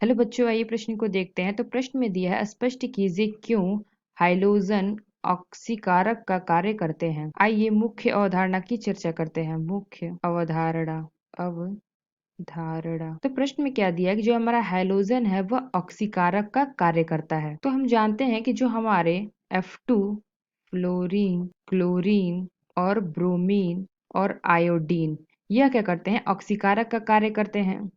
Hello बच्चों, आइए प्रश्न को देखते हैं। तो प्रश्न में दिया है, स्पष्ट कीजिए क्यों हाइड्रोजन ऑक्सीकारक का कार्य करते हैं। आइए मुख्य अवधारणा की चर्चा करते हैं। मुख्य अवधारणा। तो प्रश्न में क्या दिया है कि जो हमारा हाइड्रोजन है वह ऑक्सीकारक का कार्य करता है। तो हम जानते हैं कि जो हमारे F2 फ्लोरीन, क्लोरीन और ब्रोमीन और आयोडीन, यह क्या करते हैं, ऑक्सीकारक का कार्य करते हैं।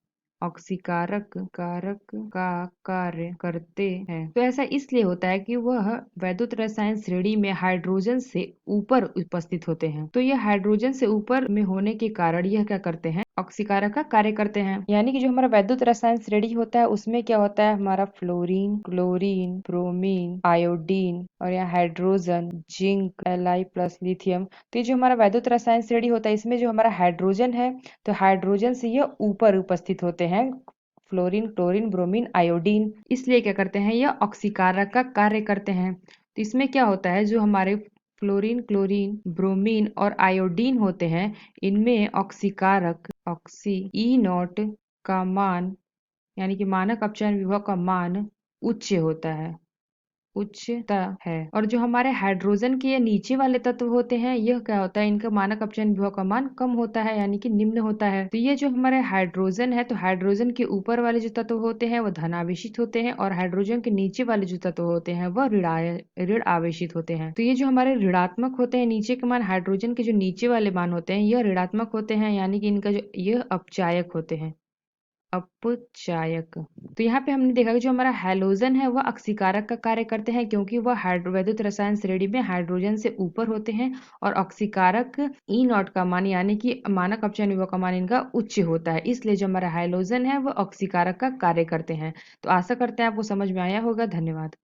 ऑक्सीकारक कारक का कार्य करते हैं। तो ऐसा इसलिए होता है कि वह वैद्युत रसायन श्रेणी में हाइड्रोजन से ऊपर उपस्थित होते हैं। तो यह हाइड्रोजन से ऊपर में होने के कारण यह क्या करते हैं, ऑक्सीकारक का कार्य करते हैं। यानी कि जो हमारा वैद्युत रसायन श्रेणी होता है उसमें क्या होता है, हमारा फ्लोरीन, क्लोरीन, ब्रोमीन, आयोडीन और यहाँ hydrogen, zinc, Li plus lithium. तो ये जो हमारा वैद्युत रसायन श्रेणी होता है इसमें जो हमारा हाइड्रोजन है, तो हाइड्रोजन से ये ऊपर उपस्थित होते हैं। फ्लोरीन, क्लोरीन, ब्रोमीन, आयोडीन, इसलिए क्या करते हैं, यह ऑक्सीकारक का कार्य करते हैं। तो इसमें क्या होता है, जो हमारे फ्लोरीन, क्लोरीन, ब्रोमीन और आयोडीन होते हैं, इनमें ऑक्सीकारक ऑक्सी ई नॉट का मान, यानी कि मानक अपचयन विभव का मान उच्च होता है, उच्चता है। और जो हमारे हाइड्रोजन के ये नीचे वाले तत्व होते हैं, यह क्या होता है, इनका मानक अपचयन विभव का मान कम होता है, यानी कि निम्न होता है। तो ये जो हमारे हाइड्रोजन है, तो हाइड्रोजन के ऊपर वाले जो तत्व होते हैं वह धनावेशित होते हैं और हाइड्रोजन के नीचे वाले जो तत्व होते हैं वह ऋण आवेशित होते हैं। तो ये जो हमारे ऋणात्मक होते हैं नीचे के मान, हाइड्रोजन के जो नीचे वाले मान होते हैं यह ऋणात्मक होते हैं, यानी कि इनका जो यह अपचायक होते हैं, अपचायक। तो यहाँ पे हमने देखा कि जो हमारा हैलोजन है वह ऑक्सीकारक का कार्य करते हैं, क्योंकि वह वैद्युत रसायन श्रेणी में हाइड्रोजन से ऊपर होते हैं और ऑक्सीकारक ई नॉट का मान, यानी कि मानक अपचयन विभव का मान इनका उच्च होता है, इसलिए जो हमारा हैलोजन है वह ऑक्सीकारक का कार्य करते हैं। तो आशा करते हैं आपको समझ में आया होगा। धन्यवाद।